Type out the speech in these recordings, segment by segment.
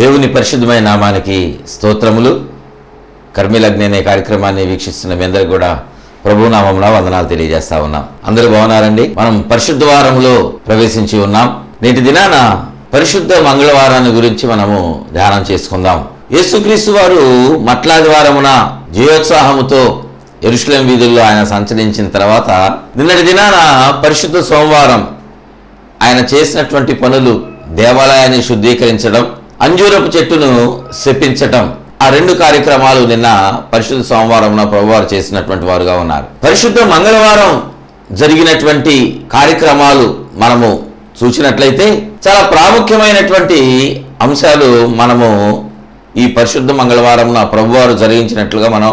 దేవుని పరిశుద్ధమైన నామానికి స్తోత్రములు. కర్మిలగ్ని అనే కార్యక్రమాన్ని వీక్షిస్తున్న మీ అందరికీ కూడా ప్రభునామమున వందనాలు తెలియజేస్తా ఉన్నాం. అందరూ బాగున్నారండి? మనం పరిశుద్ధ వారంలో ప్రవేశించి ఉన్నాం. నేటి దినాన పరిశుద్ధ మంగళవారాన్ని గురించి మనము ధ్యానం చేసుకుందాం. యేసుక్రీస్తు వారు మట్లాది వారమున జయోత్సాహముతో యెరూషలేము వీధుల్లో ఆయన సంచరించిన తర్వాత నిన్నటి దినాన పరిశుద్ధ సోమవారం ఆయన చేసినటువంటి పనులు దేవాలయాన్ని శుద్ధీకరించడం, అంజూరపు చెట్టును శపించటం, ఆ రెండు కార్యక్రమాలు నిన్న పరిశుద్ధ సోమవారంలో ప్రభువారు చేసినటువంటి వారుగా ఉన్నారు. పరిశుద్ధ మంగళవారం జరిగినటువంటి కార్యక్రమాలు మనము చూసినట్లయితే చాలా ప్రాముఖ్యమైనటువంటి అంశాలు మనము ఈ పరిశుద్ధ మంగళవారంలో ప్రభువారు జరిగించినట్లుగా మనం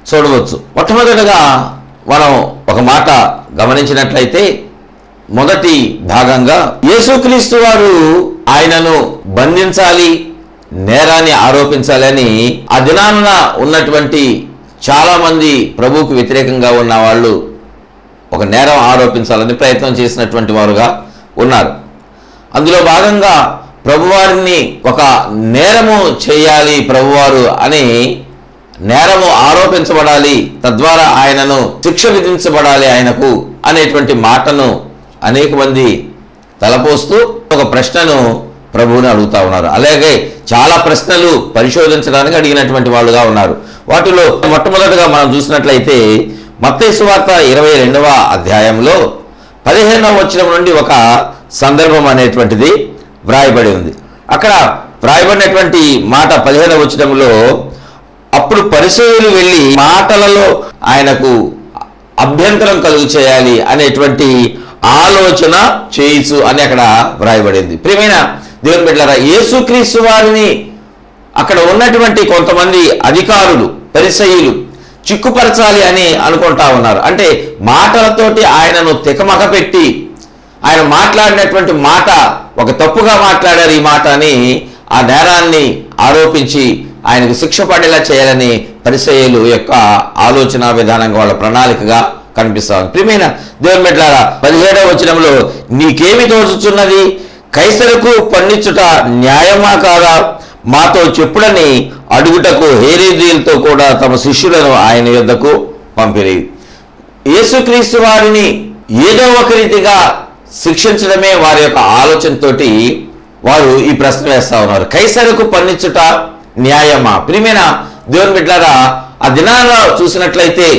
చూడవచ్చు. మొట్టమొదటిగా మనం ఒక మాట గమనించినట్లయితే మొదటి భాగంగా యేసుక్రీస్తు వారు ఆయనను బంధించాలి, నేరాన్ని ఆరోపించాలని ఆ దినాన ఉన్నటువంటి చాలా మంది ప్రభువుకు వ్యతిరేకంగా ఉన్న వాళ్ళు ఒక నేరం ఆరోపించాలని ప్రయత్నం చేసినటువంటి వారుగా ఉన్నారు. అందులో భాగంగా ప్రభువారిని ఒక నేరము చేయాలి ప్రభువారు అని నేరము ఆరోపించబడాలి, తద్వారా ఆయనను శిక్ష విధించబడాలి ఆయనకు అనేటువంటి మాటను అనేక మంది తలపోస్తూ ఒక ప్రశ్నను ప్రభువుని అడుగుతా ఉన్నారు. అలాగే చాలా ప్రశ్నలు పరిశోధించడానికి అడిగినటువంటి వాళ్ళుగా ఉన్నారు. వాటిలో మొట్టమొదటిగా మనం చూసినట్లయితే మత్తయి సువార్త 22వ అధ్యాయంలో 15వ వచనం నుండి ఒక సందర్భం అనేటువంటిది వ్రాయబడి ఉంది. అక్కడ వ్రాయబడినటువంటి మాట 15వ వచనంలో, అప్పుడు పరిసయ్యులు వెళ్ళి మాటలలో ఆయనకు అభ్యంతరం కలుగు చేయాలి అనేటువంటి ఆలోచన చేయొచ్చు అని అక్కడ వ్రాయబడింది. ప్రియమైన దేవుని బిడ్డలారా, యేసుక్రీస్తు వారిని అక్కడ ఉన్నటువంటి కొంతమంది అధికారులు పరిసయ్యులు చిక్కుపరచాలి అని అనుకుంటా ఉన్నారు. అంటే మాటలతోటి ఆయనను తికమక పెట్టి ఆయన మాట్లాడినటువంటి మాట ఒక తప్పుగా మాట్లాడారు ఈ మాట అని ఆ నేరాన్ని ఆరోపించి ఆయనకు శిక్ష పడేలా చేయాలని పరిసయ్యులు యొక్క ఆలోచన విధానంగా వాళ్ళ ప్రణాళికగా కనిపిస్తాం. ప్రియమైన దేవుని బిడ్డలారా, 17వ వచనంలో, నీకేమి తోచుచున్నది? కైసరుకు పన్నిచ్చుట న్యాయమా కాదా? మాతో చెప్పుడని అడుగుటకు హేరోదీయులతో కూడా తమ శిష్యులను ఆయన యొద్దకు పంపిరి. యేసుక్రీస్తు వారిని ఏదో ఒక రీతిగా శిక్షించడమే వారి యొక్క ఆలోచనతోటి వారు ఈ ప్రశ్న వేస్తా ఉన్నారు. కైసరుకు పన్నిచ్చుట న్యాయమా? ప్రియమైన దేవుని బిడ్డలారా, ఆ దినాల్లో చూసినట్లయితే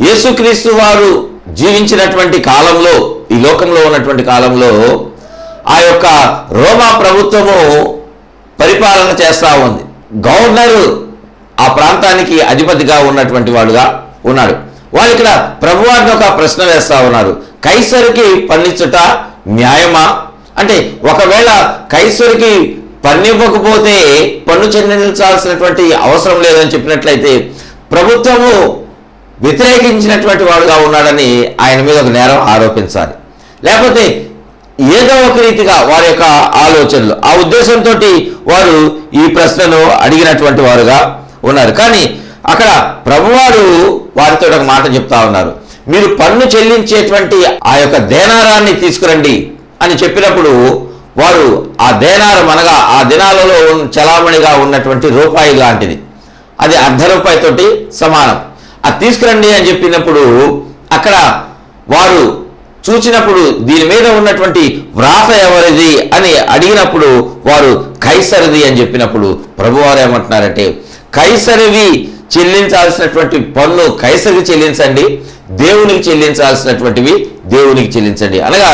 యేసుక్రీస్తు వారు జీవించినటువంటి కాలంలో, ఈ లోకంలో ఉన్నటువంటి కాలంలో ఆ యొక్క రోమా ప్రభుత్వము పరిపాలన చేస్తూ ఉంది. గవర్నరు ఆ ప్రాంతానికి అధిపతిగా ఉన్నటువంటి వాడుగా ఉన్నాడు. వాళ్ళు ఇక్కడ ప్రభువారిని ఒక ప్రశ్న వేస్తా ఉన్నారు. కైసరుకి పన్నిచ్చుట న్యాయమా? అంటే ఒకవేళ కైసరుకి పన్నివ్వకపోతే పన్ను చెల్లించాల్సినటువంటి అవసరం లేదని చెప్పినట్లయితే ప్రభుత్వము వ్యతిరేకించినటువంటి వాడుగా ఉన్నాడని ఆయన మీద ఒక నేరం ఆరోపించాలి. లేకపోతే ఏదో ఒక రీతిగా వారి యొక్క ఆలోచనలు, ఆ ఉద్దేశంతో వారు ఈ ప్రశ్నను అడిగినటువంటి వారుగా ఉన్నారు. కానీ అక్కడ ప్రభువారు వారితో ఒక మాట చెప్తా ఉన్నారు. మీరు పన్ను చెల్లించేటువంటి ఆ యొక్క దేనారాన్ని తీసుకురండి అని చెప్పినప్పుడు వారు ఆ దేనారం అనగా ఆ దినాలలో చలామణిగా ఉన్నటువంటి రూపాయి లాంటిది, అది ₹1 సమానం, అది తీసుకురండి అని చెప్పినప్పుడు అక్కడ వారు చూచినప్పుడు దీని మీద ఉన్నటువంటి వ్రాత ఎవరిది అని అడిగినప్పుడు వారు కైసరిది అని చెప్పినప్పుడు ప్రభువారు ఏమంటున్నారంటే, కైసరివి చెల్లించాల్సినటువంటి పన్ను కైసరికి చెల్లించండి, దేవునికి చెల్లించాల్సినటువంటివి దేవునికి చెల్లించండి. అనగా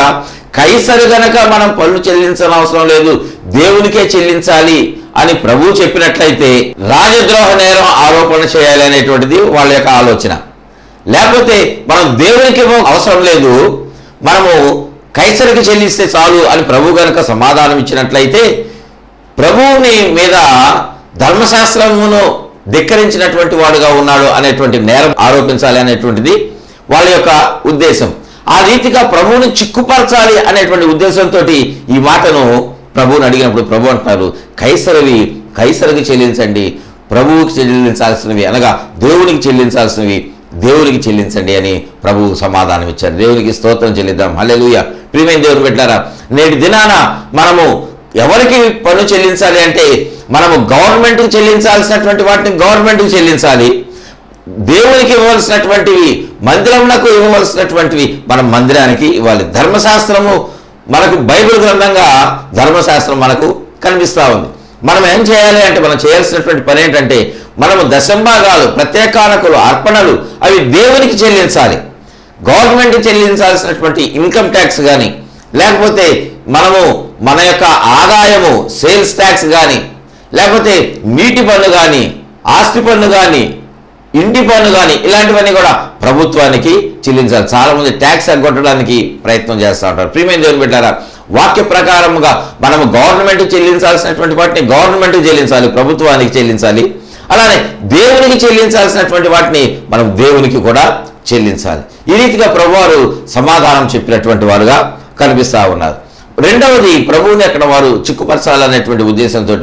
కైసరు గనక మనం పన్ను చెల్లించాల్సిన అవసరం లేదు, దేవునికే చెల్లించాలి అని ప్రభువు చెప్పినట్లయితే రాజద్రోహ నేరం ఆరోపణ చేయాలి అనేటువంటిది వాళ్ళ యొక్క ఆలోచన. లేకపోతే మనం దేవునికి అవసరం లేదు, మనము కైసరికి చెల్లిస్తే చాలు అని ప్రభు గనక సమాధానం ఇచ్చినట్లయితే ప్రభువుని మీద ధర్మశాస్త్రమును ధిక్కరించినటువంటి వాడుగా ఉన్నాడు అనేటువంటి నేరం ఆరోపించాలి అనేటువంటిది వాళ్ళ యొక్క ఉద్దేశం. ఆ రీతిగా ప్రభువుని చిక్కుపరచాలి అనేటువంటి ఉద్దేశంతో ఈ మాటను ప్రభువుని అడిగినప్పుడు ప్రభు అంటున్నారు, కైసరివి కైసరికి చెల్లించండి, ప్రభువుకి చెల్లించాల్సినవి అనగా దేవునికి చెల్లించాల్సినవి దేవునికి చెల్లించండి అని ప్రభువు సమాధానం ఇచ్చారు. దేవునికి స్తోత్రం చెల్లిద్దాం. హల్లెలూయా. ప్రియమైన దేవుని బిడ్డలారా, నేటి దినాన మనము ఎవరికి పన్ను చెల్లించాలి అంటే మనము గవర్నమెంట్కి చెల్లించాల్సినటువంటి వాటిని గవర్నమెంట్కి చెల్లించాలి, దేవునికి ఇవ్వవలసినటువంటివి, మందిరమునకు ఇవ్వవలసినటువంటివి మనం మందిరానికి ఇవ్వాలి. ధర్మశాస్త్రము మనకు, బైబిల్ గ్రంథంగా ధర్మశాస్త్రం మనకు కనిపిస్తూ ఉంది. మనం ఏం చేయాలి అంటే, మనం చేయాల్సినటువంటి పని ఏంటంటే, మనము దశంభాగాలు, ప్రత్యేకానకులు, అర్పణలు అవి దేవునికి చెల్లించాలి. గవర్నమెంట్కి చెల్లించాల్సినటువంటి ఇన్కమ్ ట్యాక్స్ కానీ, లేకపోతే మనము మన యొక్క ఆదాయము సేల్స్ ట్యాక్స్ కానీ, లేకపోతే నీటి పన్ను కానీ, ఆస్తి పన్ను కానీ, ఇంటి పన్ను కానీ, ఇలాంటివన్నీ కూడా ప్రభుత్వానికి చెల్లించాలి. చాలామంది ట్యాక్స్ ఎగ్గొట్టడానికి ప్రయత్నం చేస్తూ ఉంటారు. ప్రియమైన దేవుని బిడ్డలారా, వాక్య ప్రకారముగా మనము గవర్నమెంట్కి చెల్లించాల్సినటువంటి వాటిని గవర్నమెంట్కి చెల్లించాలి, ప్రభుత్వానికి చెల్లించాలి. అలానే దేవునికి చెల్లించాల్సినటువంటి వాటిని మనం దేవునికి కూడా చెల్లించాలి. ఈ రీతిగా ప్రభువారు సమాధానం చెప్పినటువంటి వారుగా కనిపిస్తూ ఉన్నారు. రెండవది, ప్రభువుని అక్కడ వారు చిక్కుపరచాలనేటువంటి ఉద్దేశంతో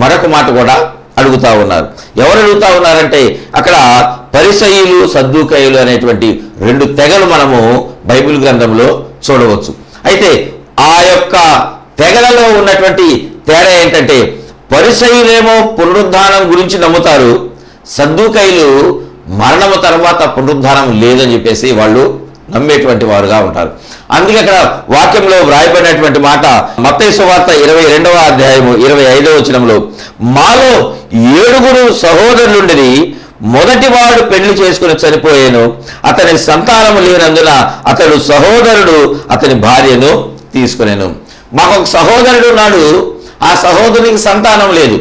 మరొక మాట కూడా అడుగుతా ఉన్నారు. ఎవరు అడుగుతా ఉన్నారంటే, అక్కడ పరిసయ్యులు, సద్దూకయ్యులు అనేటువంటి రెండు తెగలు మనము బైబిల్ గ్రంథంలో చూడవచ్చు. అయితే ఆ యొక్క తెగలలో ఉన్నటువంటి తేడా ఏంటంటే, పరిసయ్యులేమో పునరుద్ధానం గురించి నమ్ముతారు, సద్దూకయ్యులు మరణము తర్వాత పునరుద్ధానం లేదని చెప్పేసి వాళ్ళు నమ్మేటువంటి వారుగా ఉంటారు. అందుకే అక్కడ వాక్యంలో వ్రాయబడినటువంటి మాట మత్తయి సువార్త 22వ అధ్యాయము 25వ వచనంలో, మాలో 7 సహోదరులుండిరి, మొదటివాడు పెళ్లి చేసుకుని చనిపోయాను, అతని సంతానము లేనందున అతడు సహోదరుడు అతని భార్యను తీసుకునేను. మాకు ఒక సహోదరుడు ఉన్నాడు, ఆ సహోదరునికి సంతానం లేదు.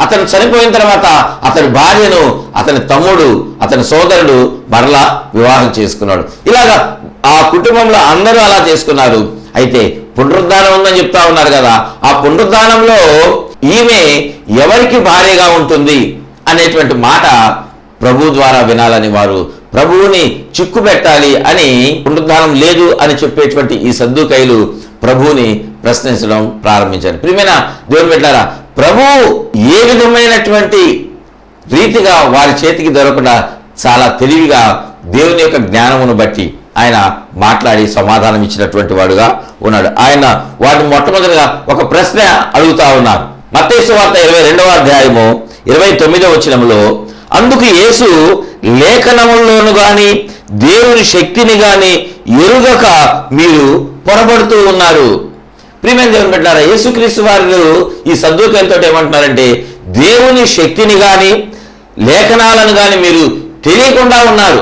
అతను చనిపోయిన తర్వాత అతని భార్యను అతని తమ్ముడు, అతని సోదరుడు మరలా వివాహం చేసుకున్నాడు. ఇలాగా ఆ కుటుంబంలో అందరూ అలా చేసుకున్నారు. అయితే పునరుద్ధానం ఉందని చెప్తా ఉన్నారు కదా, ఆ పునరుద్ధానంలో ఈమె ఎవరికి భార్యగా ఉంటుంది అనేటువంటి మాట ప్రభు ద్వారా వినాలని వారు ప్రభువుని చిక్కు పెట్టాలి అని, పునరుద్ధానం లేదు అని చెప్పేటువంటి ఈ సద్దూకయ్యులు ప్రభువుని ప్రశ్నించడం ప్రారంభించారు. ప్రియమైన దేవుని బిడ్డలారా, ప్రభువు ఏ విధమైనటువంటి రీతిగా వారి చేతికి దొరకకుండా చాలా తెలివిగా దేవుని యొక్క జ్ఞానమును బట్టి ఆయన మాట్లాడి సమాధానం ఇచ్చినటువంటి వాడుగా ఉన్నాడు. ఆయన వారిని మొట్టమొదటిగా ఒక ప్రశ్న అడుగుతా ఉన్నారు. మత్తయి సువార్త 22వ అధ్యాయము 29వ వచనంలో, అందుకు యేసు, లేఖనముల్లోను గాని దేవుని శక్తిని గాని ఎరుగక మీరు పొరబడుతూ ఉన్నారు. ప్రియమైన దేవుని బిడ్డలారా, యేసుక్రీస్తు వారు ఈ సద్దూకయ్యులతో ఏమంటున్నారంటే, దేవుని శక్తిని కానీ లేఖనాలను కానీ మీరు తెలియకుండా ఉన్నారు,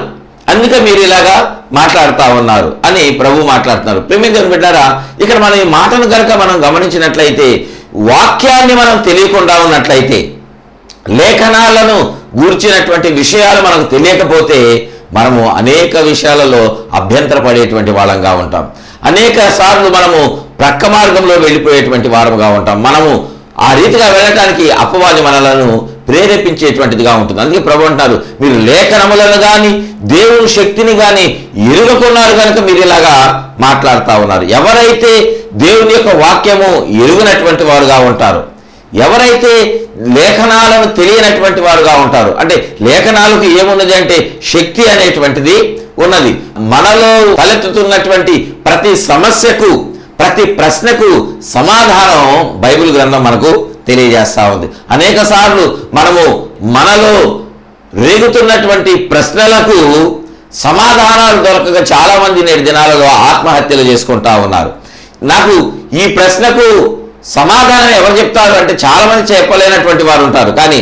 అందుకే మీరు ఇలాగా మాట్లాడుతూ ఉన్నారు అని ప్రభు మాట్లాడుతున్నారు. ప్రియమైన దేవుని బిడ్డలారా, ఇక్కడ మనం ఈ మాటను కనుక మనం గమనించినట్లయితే, వాక్యాన్ని మనం తెలియకుండా ఉన్నట్లయితే, లేఖనాలను గూర్చినటువంటి విషయాలు మనకు తెలియకపోతే మనము అనేక విషయాలలో అభ్యంతరపడేటువంటి వాళ్ళంగా ఉంటాం. అనేక సార్లు మనము ప్రక్క మార్గంలో వెళ్ళిపోయేటువంటి వారముగా ఉంటాం. మనము ఆ రీతిగా వెళ్ళటానికి అపవాది మనలను ప్రేరేపించేటువంటిదిగా ఉంటుంది. అందుకే ప్రభు అంటారు, మీరు లేఖనములను కానీ దేవుని శక్తిని కానీ ఎరుగకున్నారు కనుక మీరు ఇలాగా మాట్లాడుతూ ఉన్నారు. ఎవరైతే దేవుని యొక్క వాక్యము ఎరుగనటువంటి వారుగా ఉంటారు, ఎవరైతే లేఖనాలను తెలియనటువంటి వారుగా ఉంటారు, అంటే లేఖనాలకు ఏమున్నది అంటే శక్తి అనేటువంటిది ఉన్నది. మనలో తలెత్తుతున్నటువంటి ప్రతి సమస్యకు, ప్రతి ప్రశ్నకు సమాధానం బైబిల్ గ్రంథం మనకు తెలియజేస్తా ఉంది. అనేక సార్లు మనలో రేగుతున్నటువంటి ప్రశ్నలకు సమాధానాలు దొరకక చాలా మంది నేటి దినాలలో ఆత్మహత్యలు చేసుకుంటా ఉన్నారు. నాకు ఈ ప్రశ్నకు సమాధానం ఎవరు చెప్తారు అంటే చాలా మంది చెప్పలేనటువంటి వారు ఉంటారు. కానీ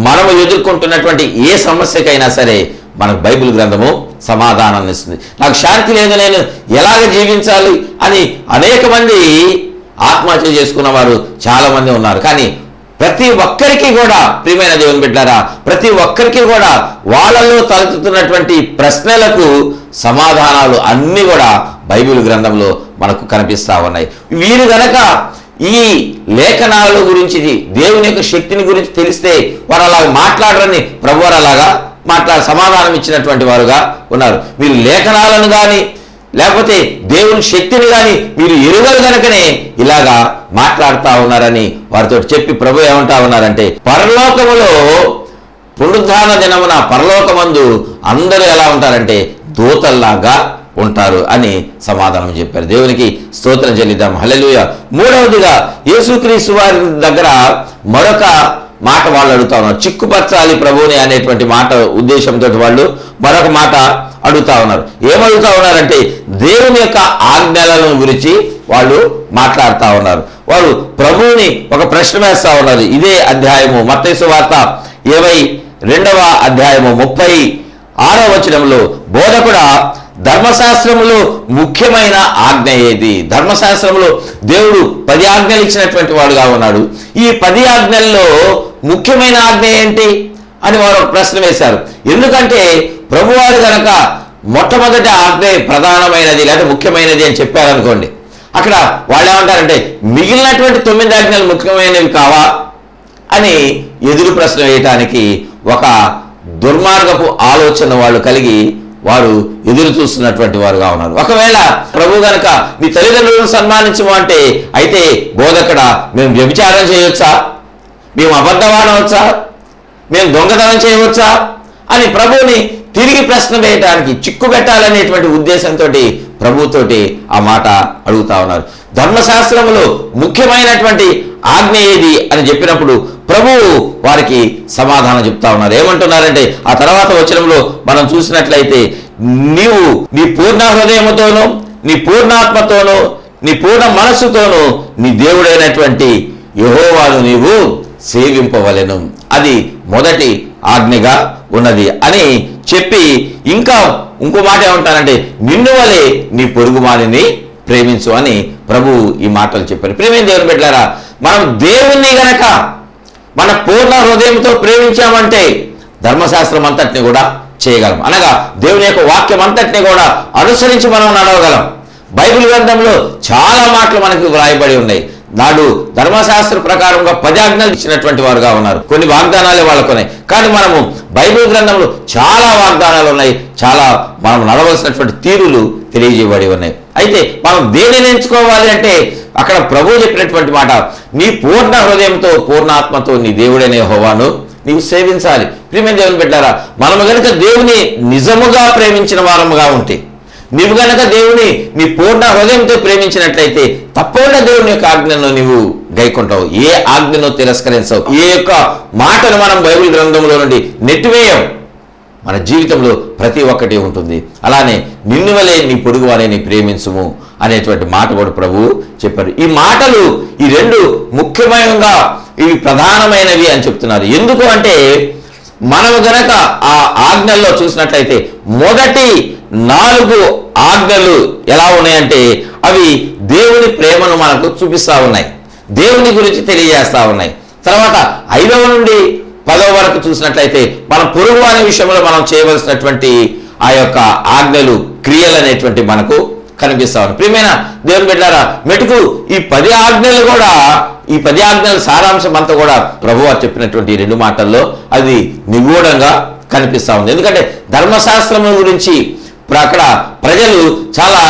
మనము ఎదుర్కొంటున్నటువంటి ఏ సమస్యకైనా సరే మనకు బైబిల్ గ్రంథము సమాధానాన్ని ఇస్తుంది. నాకు శాంతి లేదు, నేను ఎలాగ జీవించాలి అని అనేక మంది ఆత్మహత్య చేసుకున్న వారు చాలా మంది ఉన్నారు. కానీ ప్రతి ఒక్కరికి కూడా, ప్రియమైన దేవుని బిడ్డలారా, ప్రతి ఒక్కరికి కూడా వాళ్ళలో తలెత్తుతున్నటువంటి ప్రశ్నలకు సమాధానాలు అన్నీ కూడా బైబిల్ గ్రంథంలో మనకు కనిపిస్తా ఉన్నాయి. వీరు గనక ఈ లేఖనాల గురించి, దేవుని యొక్క శక్తిని గురించి తెలిస్తే వారు అలాగ మాట్లాడరని ప్రభువారు అలాగా సమాధానం ఇచ్చినటువంటి వారుగా ఉన్నారు. మీరు లేఖనాలను కానీ లేకపోతే దేవుని శక్తిని కానీ మీరు ఎరుగరు కనుకనే ఇలాగా మాట్లాడుతూ ఉన్నారని వారితో చెప్పి ప్రభు ఏమంటా ఉన్నారంటే, పరలోకములో పునరుద్ధాన దినమున పరలోకమందు అందరూ ఎలా ఉంటారంటే దూతల్లాగా ఉంటారు అని సమాధానం చెప్పారు. దేవునికి స్తోత్రం చెల్లిద్దాం. హల్లెలూయా. మూడవదిగా యేసుక్రీస్తు వారి దగ్గర మరొక మాట వాళ్ళు అడుగుతా ఉన్నారు. చిక్కుపరచాలి ప్రభువుని అనేటువంటి మాట ఉద్దేశంతో వాళ్ళు మరొక మాట అడుగుతా ఉన్నారు. ఏమడుగుతా ఉన్నారంటే దేవుని యొక్క ఆజ్ఞలను గురించి వాళ్ళు మాట్లాడుతూ ఉన్నారు. వారు ప్రభువుని ఒక ప్రశ్న వేస్తా ఉన్నారు. ఇదే అధ్యాయము మత్తయి సువార్త 22వ అధ్యాయము 36వ వచనంలో, బోధకుడా, ధర్మశాస్త్రములో ముఖ్యమైన ఆజ్ఞ ఏది? ధర్మశాస్త్రంలో దేవుడు 10 ఆజ్ఞలు ఇచ్చినటువంటి వాడుగా ఉన్నాడు. ఈ 10 ఆజ్ఞల్లో ముఖ్యమైన ఆజ్ఞ ఏంటి అని వారు ఒక ప్రశ్న వేశారు. ఎందుకంటే ప్రభువారు కనుక మొట్టమొదటి ఆజ్ఞ ప్రధానమైనది లేదా ముఖ్యమైనది అని చెప్పారనుకోండి, అక్కడ వాళ్ళు ఏమంటారంటే మిగిలినటువంటి 9 ఆజ్ఞలు ముఖ్యమైనవి కావా అని ఎదురు ప్రశ్న వేయటానికి ఒక దుర్మార్గపు ఆలోచన వాళ్ళు కలిగి వారు ఎదురు చూస్తున్నటువంటి వారుగా ఉన్నారు. ఒకవేళ ప్రభు గనక నీ తల్లిదండ్రులను సన్మానించము అంటే, అయితే బోధకుడా, మేము వ్యభిచారం చేయవచ్చా, మేము అబద్ధమాడవచ్చా, మేము దొంగతనం చేయవచ్చా అని ప్రభువుని తిరిగి ప్రశ్న వేయటానికి, చిక్కు పెట్టాలనేటువంటి ఉద్దేశంతో ప్రభుతోటి ఆ మాట అడుగుతా ఉన్నారు. ధర్మశాస్త్రములో ముఖ్యమైనటువంటి ఆజ్ఞ ఏది అని చెప్పినప్పుడు ప్రభువు వారికి సమాధానం చెప్తా ఉన్నారు. ఏమంటున్నారంటే ఆ తర్వాత వచనంలో మనం చూసినట్లయితే, నీవు నీ పూర్ణ హృదయముతోనూ, నీ పూర్ణాత్మతోనూ, నీ పూర్ణ మనస్సుతోనూ నీ దేవుడైనటువంటి యెహోవాను నీవు సేవింపవలెను. అది మొదటి ఆజ్ఞగా ఉన్నది అని చెప్పి ఇంకో మాట ఏమంటారంటే, నిన్ను వలె నీ పొరుగువానిని ప్రేమించు అని ప్రభువు ఈ మాటలు చెప్పారు. ప్రేమైన దేవుని బిడ్డలారా, మనం దేవుణ్ణి గనక మన పూర్ణ హృదయంతో ప్రేమించామంటే ధర్మశాస్త్రం అంతటిని కూడా చేయగలం. అనగా దేవుని యొక్క వాక్యం అంతటిని కూడా అనుసరించి మనం నడవగలం. బైబిల్ గ్రంథంలో చాలా మాటలు మనకు వ్రాయబడి ఉన్నాయి. నాడు ధర్మశాస్త్ర ప్రకారంగా 10 ఆజ్ఞలు ఇచ్చినటువంటి వారుగా ఉన్నారు. కొన్ని వాగ్దానాలే వాళ్ళకున్నాయి. కానీ మనము బైబిల్ గ్రంథంలో చాలా వాగ్దానాలు ఉన్నాయి. చాలా మనం నడవలసినటువంటి తీరులు తెలియజేయబడి ఉన్నాయి. అయితే మనం దేనిని ఎంచుకోవాలి అంటే అక్కడ ప్రభువు చెప్పినటువంటి మాట, నీ పూర్ణ హృదయంతో పూర్ణాత్మతో నీ దేవుడైన యెహోవాను నీవు సేవించాలి. ప్రియమైన దేవుని బిడ్డలారా, మనము గనుక దేవుని నిజముగా ప్రేమించిన వారముగా ఉంటే, నీవు గనక దేవుని నీ పూర్ణ హృదయంతో ప్రేమించినట్లయితే తప్పకుండా దేవుని యొక్క ఆజ్ఞను నీవు గైకొంటావు. ఏ ఆజ్ఞను తిరస్కరించవు. ఏ యొక్క మాటను మనం బైబిల్ గ్రంథంలో నుండి నెట్టివేయం. మన జీవితంలో ప్రతి ఒక్కటి ఉంటుంది. అలానే నిన్ను వలె నీ పొరుగు వారిని ప్రేమించుము అనేటువంటి మాట కూడా ప్రభువు చెప్పారు. ఈ మాటలు ఈ 2 ముఖ్యమైనగా ఇవి ప్రధానమైనవి అని చెప్తున్నారు. ఎందుకు అంటే మనము గనక ఆ ఆజ్ఞల్లో చూసినట్లయితే మొదటి 4 ఆజ్ఞలు ఎలా ఉన్నాయంటే అవి దేవుని ప్రేమను మనకు చూపిస్తూ ఉన్నాయి, దేవుని గురించి తెలియజేస్తూ ఉన్నాయి. తర్వాత 5వ నుండి 10వ వరకు చూసినట్లయితే మన పొరుగు అనే విషయంలో మనం చేయవలసినటువంటి ఆ యొక్క ఆజ్ఞలు, క్రియలు అనేటువంటి మనకు కనిపిస్తా ఉన్నాయి. ప్రియమైన దేవుని బిడ్డలారా, మెటుకు ఈ 10 ఆజ్ఞలు కూడా, ఈ 10 ఆజ్ఞల సారాంశం అంతా కూడా ప్రభువు చెప్పినటువంటి 2 మాటల్లో అది నిగూఢంగా కనిపిస్తా ఉంది. ఎందుకంటే ధర్మశాస్త్రం గురించి అక్కడ ప్రజలు చాలా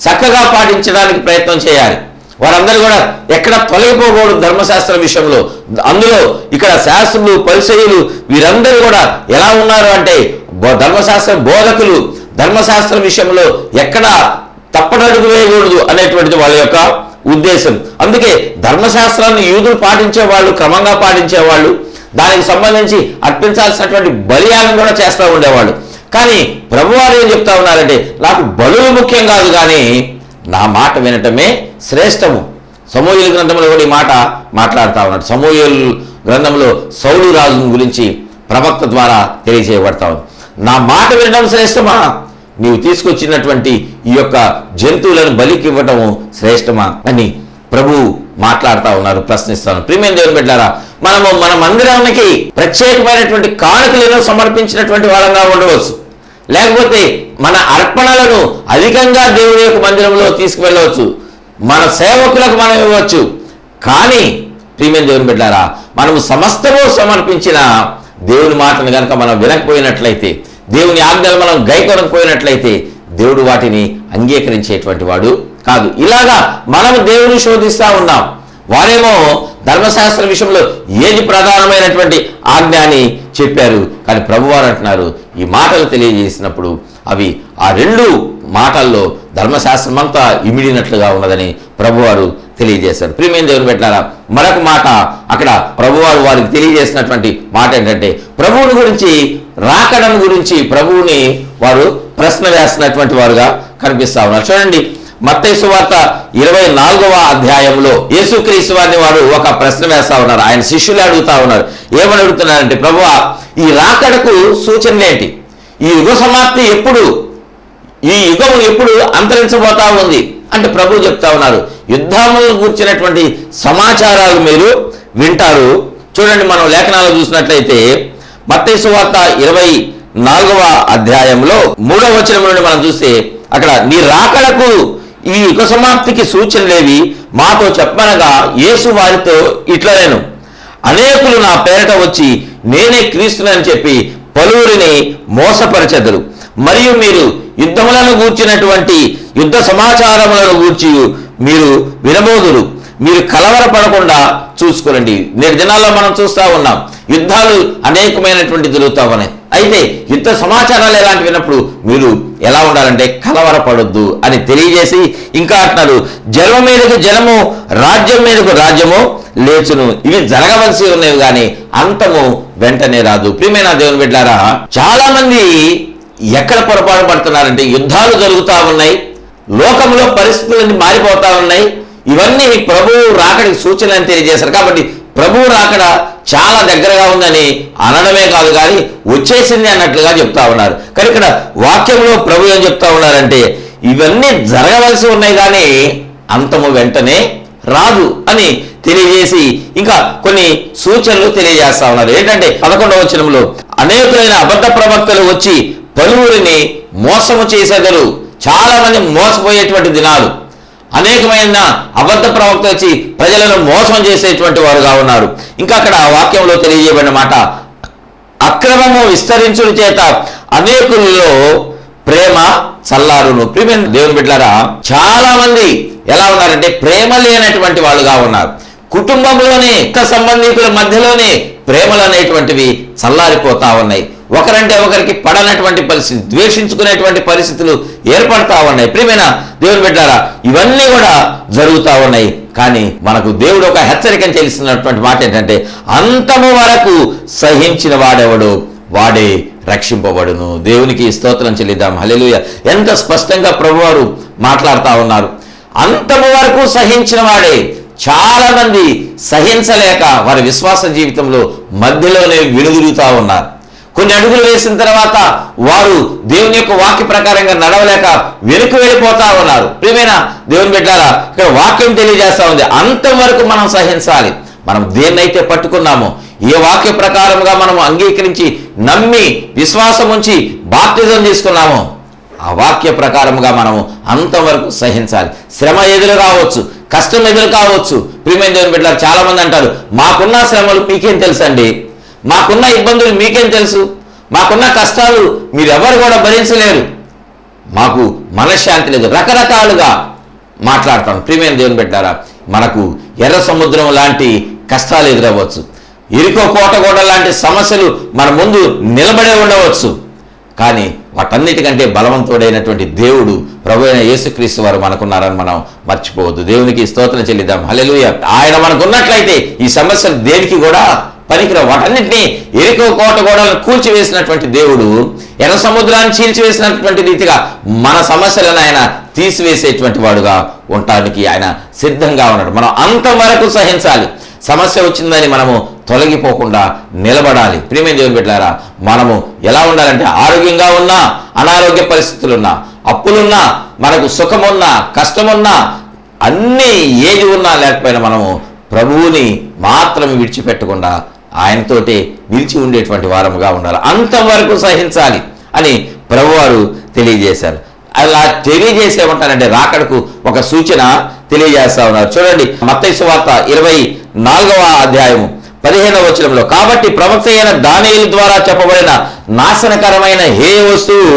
చక్కగా పాటించడానికి ప్రయత్నం చేయాలి. వారందరూ కూడా ఎక్కడ తొలగిపోకూడదు ధర్మశాస్త్ర విషయంలో. అందులో ఇక్కడ శాస్త్రులు, పరిసయ్యులు వీరందరూ కూడా ఎలా ఉన్నారు అంటే ధర్మశాస్త్ర బోధకులు ధర్మశాస్త్ర విషయంలో ఎక్కడ తప్పటడుగు వేయకూడదు అనేటువంటిది వాళ్ళ యొక్క ఉద్దేశం. అందుకే ధర్మశాస్త్రాన్ని యూదులు పాటించేవాళ్ళు, క్రమంగా పాటించేవాళ్ళు, దానికి సంబంధించి అర్పించాల్సినటువంటి బలియాలను కూడా చేస్తూ ఉండేవాళ్ళు. కానీ ప్రభువారు ఏం చెప్తా ఉన్నారంటే, నాకు బలులు ముఖ్యం కాదు, కానీ నా మాట వినటమే శ్రేష్టము. సమూయేలు గ్రంథంలో కూడా ఈ మాట మాట్లాడుతూ ఉన్నాడు. సమూయేలు గ్రంథంలో సౌలు రాజు గురించి ప్రవక్త ద్వారా తెలియజేయబడతా ఉంది. నా మాట వినడం శ్రేష్టమా, నీవు తీసుకొచ్చినటువంటి ఈ యొక్క జంతువులను బలికి ఇవ్వటము శ్రేష్టమా అని ప్రభు మాట్లాడుతూ ఉన్నారు, ప్రశ్నిస్తాను. ప్రియమైన దేవుని బిడ్డలారా, మన మందిరానికి ప్రత్యేకమైనటువంటి కానుకలను సమర్పించినటువంటి వాళ్ళంగా ఉండవచ్చు, లేకపోతే మన అర్పణలను అధికంగా దేవుని యొక్క మందిరంలో తీసుకువెళ్ళవచ్చు, మన సేవకులకు మనం ఇవ్వచ్చు. కానీ ప్రియమైన దేవుని బిడ్డలారా, మనము సమస్తము సమర్పించిన దేవుని మాటను కనుక మనం వినకపోయినట్లయితే, దేవుని ఆజ్ఞలు మనం గైకొనకపోయినట్లయితే దేవుడు వాటిని అంగీకరించేటువంటి వాడు కాదు. ఇలాగా మనం దేవుని శోధిస్తూ ఉన్నాం. వారేమో ధర్మశాస్త్ర విషయంలో ఏది ప్రధానమైనటువంటి ఆజ్ఞ అని చెప్పారు. కానీ ప్రభువారు అంటున్నారు, ఈ మాటలు తెలియజేసినప్పుడు అవి ఆ 2 మాటల్లో ధర్మశాస్త్రం అంతా ఇమిడినట్లుగా ఉన్నదని ప్రభువారు తెలియజేశారు. ప్రియమైన దేవుని బిడ్డలారా, మరొక మాట అక్కడ ప్రభువారు వారికి తెలియజేసినటువంటి మాట ఏంటంటే ప్రభువుని గురించి, రాకడను గురించి ప్రభువుని వారు ప్రశ్న వేస్తున్నటువంటి వారుగా కనిపిస్తా ఉన్నారు. చూడండి, మత్తయి సువార్త 24వ అధ్యాయంలో యేసుక్రీస్తు వారిని వారు ఒక ప్రశ్న వేస్తా ఉన్నారు. ఆయన శిష్యులు అడుగుతా ఉన్నారు. ఏమని అడుగుతున్నారంటే, ప్రభువా, ఈ రాకడకు సూచనలు ఏంటి? ఈ యుగ సమాప్తి ఎప్పుడు? ఈ యుగం ఎప్పుడు అంతరించబోతా ఉంది అంటే ప్రభు చెప్తా ఉన్నారు, యుద్ధములను కూర్చున్నటువంటి సమాచారాలు మీరు వింటారు. చూడండి, మనం లేఖనాలు చూసినట్లయితే మత్తయి సువార్త 24వ అధ్యాయంలో 3వ వచనం నుండి మనం చూస్తే అక్కడ నీ రాకడకు ఈ యుగ సమాప్తికి సూచనలేవి మాతో చెప్పనగా యేసు వారితో ఇట్లనేను, అనేకులు నా పేరట వచ్చి నేనే క్రీస్తునని చెప్పి పలువురిని మోసపరచెదరు. మరియు మీరు యుద్ధములను గూర్చినటువంటి యుద్ధ సమాచారములను గూర్చి మీరు వినబోదురు. మీరు కలవరపడకుండా చూసుకోండి. నేటి దినాల్లో మనం చూస్తూ ఉన్నాం, యుద్ధాలు అనేకమైనటువంటి జరుగుతూ ఉన్నాయి. అయితే యుద్ధ సమాచారాలు ఎలాంటి విన్నప్పుడు మీరు ఎలా ఉండాలంటే కలవరపడొద్దు అని తెలియజేసి ఇంకా అంటున్నారు, జన్మ మీదకు జనము, రాజ్యం మీదకు రాజ్యము లేచును. ఇవి జరగవలసి ఉన్నవి కానీ అంతము వెంటనే రాదు. ప్రియమైన దేవుని బిడ్డలారా, చాలా మంది ఎక్కడ పొరపాటు పడుతున్నారంటే యుద్ధాలు జరుగుతూ ఉన్నాయి, లోకంలో పరిస్థితులన్నీ మారిపోతా ఉన్నాయి. ఇవన్నీ ప్రభువు రాకడికి సూచనలు తెలియజేశారు. కాబట్టి ప్రభువు రాకడ చాలా దగ్గరగా ఉందని అనడమే కాదు కానీ వచ్చేసింది అన్నట్లుగా చెప్తా ఉన్నారు. కానీ ఇక్కడ వాక్యంలో ప్రభు ఏం చెప్తా ఉన్నారంటే ఇవన్నీ జరగవలసి ఉన్నాయి కానీ అంతము వెంటనే రాదు అని తెలియజేసి ఇంకా కొన్ని సూచనలు తెలియజేస్తా ఉన్నారు. ఏంటంటే 11వ వచనంలో అనేకులైన అబద్ధ ప్రవక్తలు వచ్చి పలువురిని మోసము చేసేదరు. చాలా మంది మోసపోయేటువంటి దినాలు, అనేకమైన అబద్ధ ప్రవక్త వచ్చి ప్రజలను మోసం చేసేటువంటి వారుగా ఉన్నారు. ఇంకా అక్కడ వాక్యంలో తెలియజేయబడిన మాట, అక్రమము విస్తరించుడు చేత అనేకుల్లో ప్రేమ చల్లారును. ప్రేమ దేవుని బిడ్డలారా, చాలా మంది ఎలా ఉన్నారంటే ప్రేమ లేనటువంటి వాళ్ళుగా ఉన్నారు. కుటుంబంలోనే, సంబంధికుల మధ్యలోనే ప్రేమలు అనేటువంటివి చల్లారిపోతా ఉన్నాయి. ఒకరంటే ఒకరికి పడనటువంటి పరిస్థితి, ద్వేషించుకునేటువంటి పరిస్థితులు ఏర్పడతా ఉన్నాయి. ప్రియమైన దేవుని బిడ్డలారా, ఇవన్నీ కూడా జరుగుతూ ఉన్నాయి. కానీ మనకు దేవుడు ఒక హెచ్చరికను చేస్తున్నటువంటి మాట ఏంటంటే అంతము వరకు సహించిన వాడెవడు వాడే రక్షింపబడును. దేవునికి స్తోత్రం చెల్లిద్దాం. హల్లెలూయా. ఎంత స్పష్టంగా ప్రభువారు మాట్లాడుతూ ఉన్నారు. అంతము వరకు సహించిన వాడే. చాలా మంది సహించలేక వారి విశ్వాస జీవితంలో మధ్యలోనే వినుదిరుగుతూ ఉన్నారు. కొన్ని అడుగులు వేసిన తర్వాత వారు దేవుని యొక్క వాక్య ప్రకారంగా నడవలేక వెనుక వెళ్ళిపోతా ఉన్నారు. ప్రియమైన దేవుని బిడ్డలారా, ఇక్కడ వాక్యం తెలియజేస్తా ఉంది అంతవరకు మనం సహించాలి. మనం దేన్నైతే పట్టుకున్నామో, ఏ వాక్య ప్రకారంగా మనం అంగీకరించి నమ్మి విశ్వాసం ఉంచి బాప్తిజం తీసుకున్నామో ఆ వాక్య ప్రకారముగా మనము అంతవరకు సహించాలి. శ్రమ ఎదురు కావచ్చు, కష్టం ఎదురు కావచ్చు. ప్రియమైన దేవుని బిడ్డలారా, చాలా మంది అంటారు మాకున్న శ్రమలు మీకేం తెలుసండి, మాకున్న ఇబ్బందులు మీకేం తెలుసు, మాకున్న కష్టాలు మీరెవరు కూడా భరించలేరు, మాకు మనశ్శాంతి లేదు, రకరకాలుగా మాట్లాడతాం. ప్రియమైన దేవుని బిడ్డలారా, మనకు ఎర్ర సముద్రం లాంటి కష్టాలు ఎదురవ్వచ్చు, ఇరుకో కోటగోడ లాంటి సమస్యలు మన ముందు నిలబడే ఉండవచ్చు. కానీ వాటన్నిటికంటే బలవంతుడైనటువంటి దేవుడు ప్రభు అయిన యేసుక్రీస్తు వారు మనకున్నారని మనం మర్చిపోవద్దు. దేవునికి స్తోత్రం చెల్లిద్దాం. హల్లెలూయా. ఆయన మనకున్నట్లయితే ఈ సమస్యలు దేనికి కూడా పనికిరావు. వాటన్నిటినీ ఎరుకో కోట గోడలను కూల్చివేసినటువంటి దేవుడు ఎర్ర సముద్రాన్ని చీల్చివేసినటువంటి రీతిగా మన సమస్యలను ఆయన తీసివేసేటువంటి వాడుగా ఉండటానికి ఆయన సిద్ధంగా ఉన్నాడు. మనం అంతవరకు సహించాలి. సమస్య వచ్చిందని మనము తొలగిపోకుండా నిలబడాలి. ప్రియమైన దేవుని బిడ్డలారా, మనము ఎలా ఉండాలంటే ఆరోగ్యంగా ఉన్నా, అనారోగ్య పరిస్థితులున్నా, అప్పులున్నా, మనకు సుఖమున్నా, కష్టమున్నా, అన్నీ ఏది ఉన్నా లేకపోయినా మనము ప్రభువుని మాత్రం విడిచిపెట్టకుండా ఆయనతోటే నిలిచి ఉండేటువంటి వారముగా ఉండాలి. అంతవరకు సహించాలి అని ప్రభువారు తెలియజేశారు. అలా తెలియజేసేమంటారంటే రాకడకు ఒక సూచన తెలియజేస్తా ఉన్నారు. చూడండి, మత్తయి సువార్త 24వ అధ్యాయము 15వ వచనంలో, కాబట్టి ప్రవక్త అయిన దానియేలు ద్వారా చెప్పబడిన నాశనకరమైన హే వస్తువు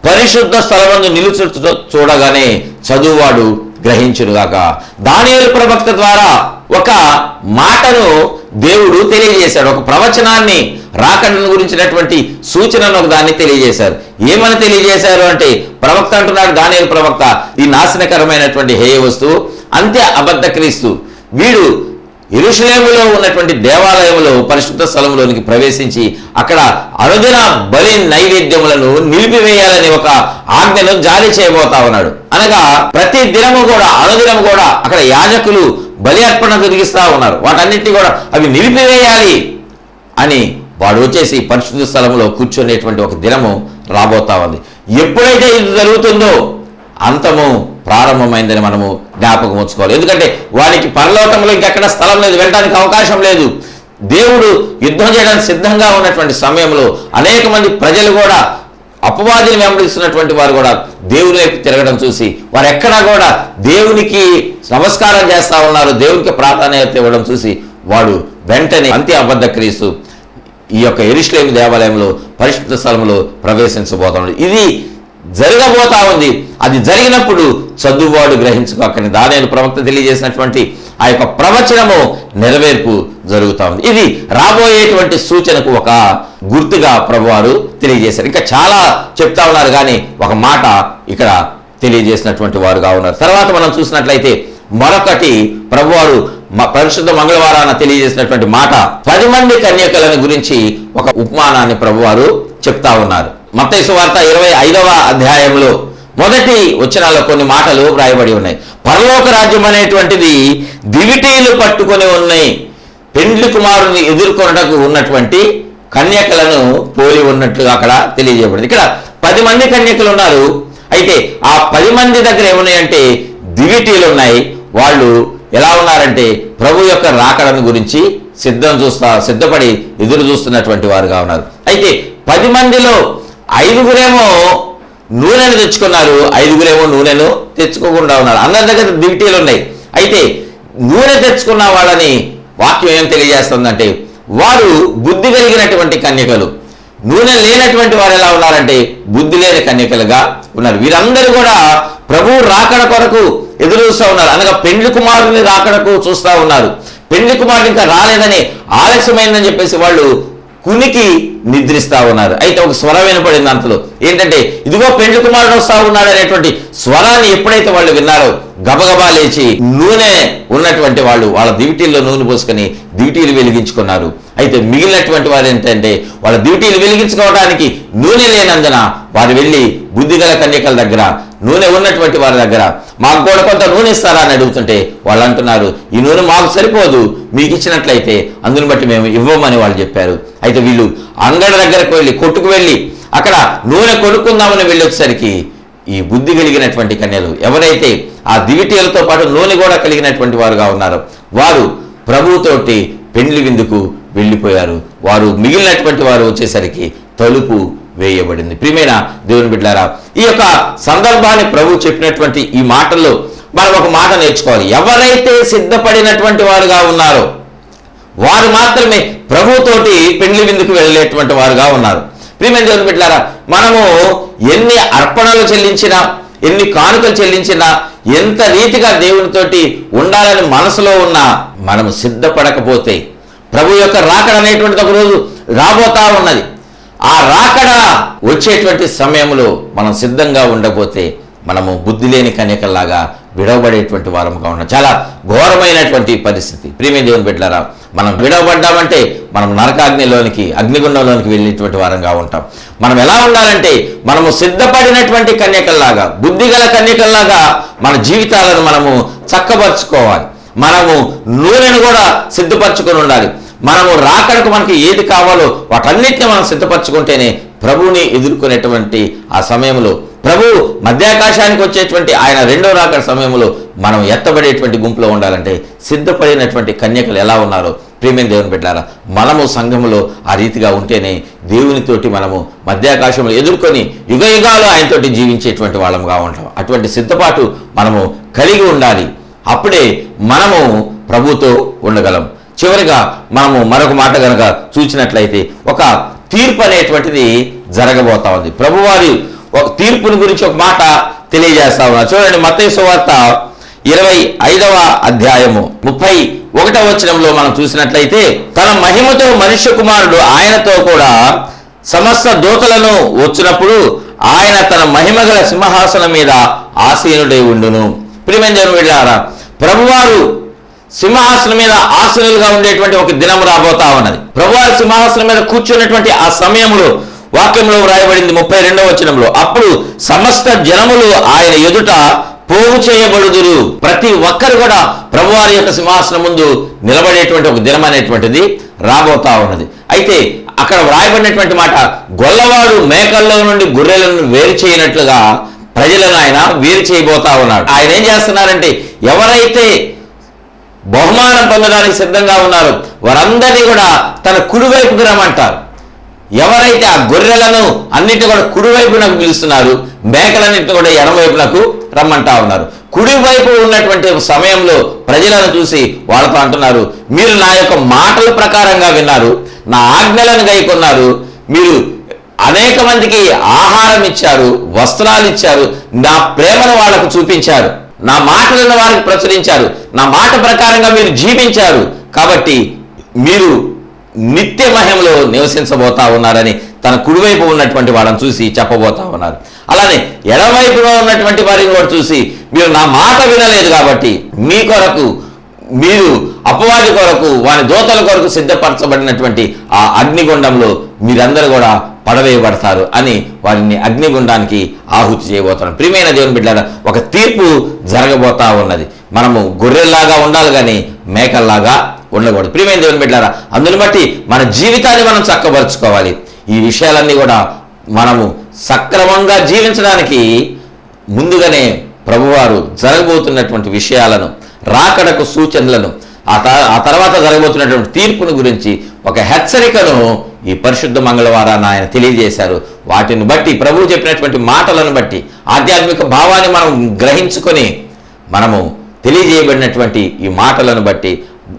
పరిశుద్ధ స్థలమందు నిలుచు చూడగానే చదువువాడు గ్రహించునుగాక. దానియేలు ప్రవక్త ద్వారా ఒక మాటను దేవుడు తెలియజేశాడు. ఒక ప్రవచనాన్ని, రాకడను గురించినటువంటి సూచనను ఒక దాన్ని తెలియజేశారు. ఏమని తెలియజేశారు అంటే, ప్రవక్త అంటున్నాడు, దానియేలు ప్రవక్త, ఈ నాశనకరమైనటువంటి హేయ వస్తువు అంత్య అబద్ధ క్రీస్తు వీడు యెరూషలేములో ఉన్నటువంటి దేవాలయంలో పరిశుద్ధ స్థలంలోనికి ప్రవేశించి అక్కడ అనుదిన బలి నైవేద్యములను నిలిపివేయాలని ఒక ఆజ్ఞను జారీ చేయబోతా ఉన్నాడు. అనగా ప్రతి దినము కూడా, అనుదినము కూడా అక్కడ యాజకులు బలి అర్పణ జరిగిస్తా ఉన్నారు. వాటన్నిటిని కూడా అవి నిలిపివేయాలి అని వాడు వచ్చేసి పరిశుద్ధ స్థలంలో కూర్చునేటువంటి ఒక దినము రాబోతా ఉంది. ఎప్పుడైతే ఇది జరుగుతుందో అంతము ప్రారంభమైందని మనము జ్ఞాపకం ఉంచుకోవాలి. ఎందుకంటే వారికి పరలోకంలో ఇంకెక్కడ స్థలం లేదు, వెళ్ళడానికి అవకాశం లేదు. దేవుడు యుద్ధం చేయడానికి సిద్ధంగా ఉన్నటువంటి సమయంలో అనేక మంది ప్రజలు కూడా, అపవాదిని వెంబడిస్తున్నటువంటి వారు కూడా దేవుని వైపు తిరగడం చూసి వారు ఎక్కడా కూడా దేవునికి నమస్కారం చేస్తా ఉన్నారు, దేవునికి ప్రాధాన్యత ఇవ్వడం చూసి వాడు వెంటనే అంత్య అబద్ధ క్రీస్తు ఈ యొక్క యెరూషలేము దేవాలయంలో పరిశుద్ధ స్థలంలో ప్రవేశించబోతున్నాడు. ఇది జరగబోతా ఉంది. అది జరిగినప్పుడు చదువువాడు గ్రహించుకోకని దానియేలు ప్రవక్త తెలియజేసినటువంటి ఆ యొక్క ప్రవచనము నెరవేర్పు జరుగుతా ఉంది. ఇది రాబోయేటువంటి సూచనకు ఒక గుర్తుగా ప్రభువారు తెలియజేశారు. ఇంకా చాలా చెప్తా ఉన్నారు, కానీ ఒక మాట ఇక్కడ తెలియజేసినటువంటి వారుగా ఉన్నారు. తర్వాత మనం చూసినట్లయితే మరొకటి ప్రభువారు పరిశుద్ధ మంగళవారాన తెలియజేసినటువంటి మాట, 10 మంది కన్యకలను గురించి ఒక ఉపమానాన్ని ప్రభువారు చెప్తా ఉన్నారు. మత్తయి సువార్త 25వ అధ్యాయంలో మొదటి వచనాల్లో కొన్ని మాటలు వ్రాయబడి ఉన్నాయి. పరలోక రాజ్యం అనేటువంటిది దివిటీలు పట్టుకొని ఉన్నాయి, పెండ్లి కుమారుని ఎదుర్కొనటకు ఉన్నటువంటి కన్యకలను పోలి ఉన్నట్లుగా అక్కడ తెలియజేయబడింది. ఇక్కడ 10 మంది కన్యకలు ఉన్నారు. అయితే ఆ 10 మంది దగ్గర ఏమున్నాయంటే దివిటీలు ఉన్నాయి. వాళ్ళు ఎలా ఉన్నారంటే ప్రభు యొక్క రాకడను గురించి సిద్ధపడి ఎదురు చూస్తున్నటువంటి వారుగా ఉన్నారు. అయితే 10 మందిలో 5గురేమో నూనెను తెచ్చుకున్నారు, 5గురేమో నూనెను తెచ్చుకోకుండా ఉన్నారు. అందరి దగ్గర దివిటీలు ఉన్నాయి. అయితే నూనె తెచ్చుకున్న వాళ్ళని వాక్యం ఏం తెలియజేస్తుందంటే వారు బుద్ధి కలిగినటువంటి కన్యకలు. నూనె లేనటువంటి వారు ఎలా ఉన్నారంటే బుద్ధి లేని కన్యకలుగా ఉన్నారు. వీరందరూ కూడా ప్రభు రాకడ కొరకు ఎదురు చూస్తూ ఉన్నారు. అనగా పెండ్లి కుమారుని రాకడకు చూస్తూ ఉన్నారు. పెండ్లి కుమారుడు ఇంకా రాలేదని, ఆలస్యమైందని చెప్పేసి వాళ్ళు కునికి నిద్రిస్తా ఉన్నారు. అయితే ఒక స్వరం వినపడింది అంతలో, ఏంటంటే ఇదిగో పెండ్లి కుమారుడు వస్తా ఉన్నాడు అనేటువంటి స్వరాన్ని ఎప్పుడైతే వాళ్ళు విన్నారో గబగబా లేచి నూనె ఉన్నటువంటి వాళ్ళు వాళ్ళ దివిటీల్లో నూనె పోసుకొని దివిటీలు వెలిగించుకున్నారు. అయితే మిగిలినటువంటి వారు ఏంటంటే వాళ్ళ దివిటీలు వెలిగించుకోవడానికి నూనె లేనందున వారు వెళ్ళి బుద్ధిగల కన్యకల దగ్గర, నూనె ఉన్నటువంటి వారి దగ్గర మాకు కూడా కొంత నూనె ఇస్తారా అని అడుగుతుంటే వాళ్ళు అంటున్నారు, ఈ నూనె మాకు సరిపోదు, మీకు ఇచ్చినట్లయితే అందుని బట్టి మేము ఇవ్వమని వాళ్ళు చెప్పారు. అయితే వీళ్ళు అంగడి దగ్గరకు వెళ్ళి, కొట్టుకు వెళ్ళి అక్కడ నూనె కొనుక్కుందామని వెళ్ళొచ్చేసరికి ఈ బుద్ధి కలిగినటువంటి కన్యలు ఎవరైతే ఆ దివిటీలతో పాటు నూనె కూడా కలిగినటువంటి వారుగా ఉన్నారో వారు ప్రభువుతోటి పెండ్లి విందుకు వెళ్ళిపోయారు. వారు మిగిలినటువంటి వారు వచ్చేసరికి తలుపు వేయబడింది. ప్రియమైన దేవుని బిడ్డలారా, ఈ యొక్క సందర్భాన్ని ప్రభు చెప్పినటువంటి ఈ మాటల్లో మనం ఒక మాట నేర్చుకోవాలి. ఎవరైతే సిద్ధపడినటువంటి వారుగా ఉన్నారో వారు మాత్రమే ప్రభుతోటి పెండ్లి విందుకు వెళ్ళేటువంటి వారుగా ఉన్నారు. ప్రియమైన దేవుని బిడ్డలారా, మనము ఎన్ని అర్పణలు చెల్లించినా, ఎన్ని కానుకలు చెల్లించినా, ఎంత రీతిగా దేవునితోటి ఉండాలని మనసులో ఉన్నా మనము సిద్ధపడకపోతే ప్రభు యొక్క రాకడ అనేటువంటిది ఒక రోజు రాబోతా ఉన్నది. ఆ రాకడ వచ్చేటువంటి సమయంలో మనం సిద్ధంగా ఉండకపోతే మనము బుద్ధి లేని కన్యకల్లాగా విడవబడేటువంటి వారముగా ఉన్నాం. చాలా ఘోరమైనటువంటి పరిస్థితి. ప్రియమైన దేవుని బిడ్డలారా, మనం విడవబడ్డామంటే మనం నరకాగ్నిలోనికి, అగ్నిగుండంలోనికి వెళ్ళేటువంటి వారంగా ఉంటాం. మనం ఎలా ఉండాలంటే మనము సిద్ధపడినటువంటి కన్యకల్లాగా, బుద్ధిగల కన్యకల్లాగా మన జీవితాలను మనము చక్కబరుచుకోవాలి. మనము నూనెను కూడా సిద్ధపరచుకొని ఉండాలి. మనము రాకడకు మనకి ఏది కావాలో వాటన్నిటిని మనం సిద్ధపరచుకుంటేనే ప్రభువుని ఎదుర్కొనేటువంటి ఆ సమయంలో, ప్రభు మధ్యాకాశానికి వచ్చేటువంటి ఆయన రెండో రాకడ సమయంలో మనం ఎత్తబడేటువంటి గుంపులో ఉండాలంటే సిద్ధపడినటువంటి కన్యకలు ఎలా ఉన్నారో ప్రియమైన దేవుని బిడ్డలారా, మనము సంఘములో ఆ రీతిగా ఉంటేనే దేవునితోటి మనము మధ్యాకాశంలో ఎదుర్కొని యుగ యుగాలు ఆయనతోటి జీవించేటువంటి వాళ్ళముగా ఉంటాం. అటువంటి సిద్ధపాటు మనము కలిగి ఉండాలి. అప్పుడే మనము ప్రభుతో ఉండగలం. చివరిగా మనము మరొక మాట కనుక చూసినట్లయితే ఒక తీర్పు అనేటువంటిది జరగబోతా ఉంది. ప్రభువారి ఒక తీర్పుని గురించి ఒక మాట తెలియజేస్తా ఉన్నారు. చూడండి, మత్తయి సువార్త 25వ అధ్యాయము 31వ వచనంలో మనం చూసినట్లయితే, తన మహిమతో మనుష్య కుమారుడు ఆయనతో కూడా సమస్త దూతలను వచ్చినప్పుడు ఆయన తన మహిమగల సింహాసనం మీద ఆసీనుడై ఉండును. ప్రియమైన దేవుని బిడ్డలారా, ప్రభువారు సింహాసనం మీద ఆసీనులుగా ఉండేటువంటి ఒక దినం రాబోతా ఉన్నది. ప్రభువారు సింహాసనం మీద కూర్చున్నటువంటి ఆ సమయంలో వాక్యంలో వ్రాయబడింది 32వ వచనంలో, అప్పుడు సమస్త జనములు ఆయన ఎదుట పోగు చేయబడుదురు. ప్రతి ఒక్కరు కూడా ప్రభువారి యొక్క సింహాసనం ముందు నిలబడేటువంటి ఒక దినం అనేటువంటిది రాబోతా ఉన్నది. అయితే అక్కడ వ్రాయబడినటువంటి మాట, గొల్లవాడు మేకల్లో నుండి గొర్రెలను వేరు చేయనట్లుగా ప్రజలను ఆయన వేరు చేయబోతా ఉన్నాడు. ఆయన ఏం చేస్తున్నారంటే, ఎవరైతే బహుమానం పొందడానికి సిద్ధంగా ఉన్నారో వారందరినీ కూడా తన కుడివైపుకు రమ్మంటారు. ఎవరైతే ఆ గొర్రెలను అన్నిటి కూడా కుడివైపునకు పిలుస్తున్నారు, మేకలన్నింటినీ కూడా ఎడమవైపునకు రమ్మంటా ఉన్నారు. కుడివైపు ఉన్నటువంటి సమయంలో ప్రజలను చూసి వాళ్ళతో అంటున్నారు, మీరు నా యొక్క మాటల ప్రకారంగా విన్నారు, నా ఆజ్ఞలను గైకొన్నారు, మీరు అనేక మందికి ఆహారం ఇచ్చారు, వస్త్రాలు ఇచ్చారు, నా ప్రేమను వాళ్ళకు చూపించారు, నా మాటలను వారికి ప్రచురించారు, నా మాట ప్రకారంగా మీరు జీవించారు, కాబట్టి మీరు నిత్య మహిమలో నివసించబోతా ఉన్నారని తన కుడివైపు ఉన్నటువంటి వాళ్ళని చూసి చెప్పబోతా ఉన్నారు. అలానే ఎడమవైపులో ఉన్నటువంటి వారిని కూడా చూసి, మీరు నా మాట వినలేదు కాబట్టి మీ కొరకు, మీరు అపవాది కొరకు, వాని దూతల కొరకు సిద్ధపరచబడినటువంటి ఆ అగ్నిగుండంలో మీరందరూ కూడా పడవేయబడతారు అని వారిని అగ్నిగుండానికి ఆహుతి చేయబోతున్నారు. ప్రియమైన దేవుని బిడ్డలారా, ఒక తీర్పు జరగబోతా ఉన్నది. మనము గొర్రెల్లాగా ఉండాలి కానీ మేకల్లాగా ఉండకూడదు. ప్రియమైన దేవుని బిడ్డలారా, అందుని బట్టి మన జీవితాన్ని మనం చక్కబరుచుకోవాలి. ఈ విషయాలన్నీ కూడా మనము సక్రమంగా జీవించడానికి ముందుగానే ప్రభువారు జరగబోతున్నటువంటి విషయాలను, రాకడకు సూచనలను, ఆ తర్వాత జరగబోతున్నటువంటి తీర్పును గురించి ఒక హెచ్చరికను ఈ పరిశుద్ధ మంగళవారాన్ని ఆయన తెలియజేశారు. వాటిని బట్టి, ప్రభువు చెప్పినటువంటి మాటలను బట్టి, ఆధ్యాత్మిక భావాన్ని మనం గ్రహించుకొని మనము తెలియజేయబడినటువంటి ఈ మాటలను బట్టి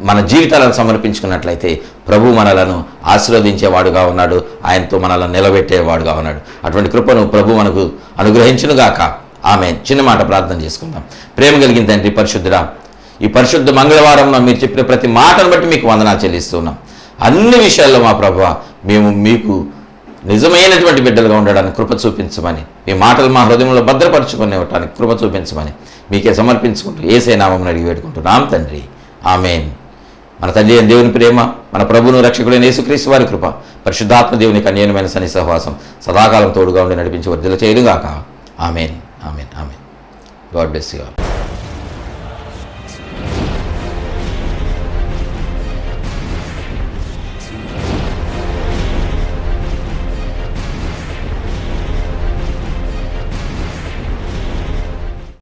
మన జీవితాలను సమర్పించుకున్నట్లయితే ప్రభు మనలను ఆశీర్వదించేవాడుగా ఉన్నాడు, ఆయనతో మనలను నిలబెట్టేవాడుగా ఉన్నాడు. అటువంటి కృపను ప్రభు మనకు అనుగ్రహించునుగాక. ఆమేన్. చిన్న మాట ప్రార్థన చేసుకుందాం. ప్రేమ కలిగిన తండ్రి పరిశుద్ధుడా, ఈ పరిశుద్ధ మంగళవారంలో మీరు చెప్పిన ప్రతి మాటను బట్టి మీకు వందనాలు చెల్లిస్తున్నాం. అన్ని విషయాల్లో మా ప్రభువా మేము మీకు నిజమైనటువంటి బిడ్డలుగా ఉండడానికి కృప చూపించమని, మీ మాటలు మా హృదయంలో భద్రపరచుకొని ఇవ్వడానికి కృప చూపించమని మీకే సమర్పించుకుంటూ యేసయ్య నామమున అడిగి వేడుకుంటున్నాం తండ్రి. ఆమేన్. మన తండ్రి అయిన దేవుని ప్రేమ, మన ప్రభువును రక్షకుడైన యేసుక్రీస్తు వారి కృప, పరిశుద్ధాత్మ దేవునికి అన్యోన్యమైన సహవాసం సదాకాలం తోడుగా ఉండి నడిపించి వర్ధిల్ల చేయనుగాక. ఆమేన్. ఆమేన్. ఆమేన్. God bless you all.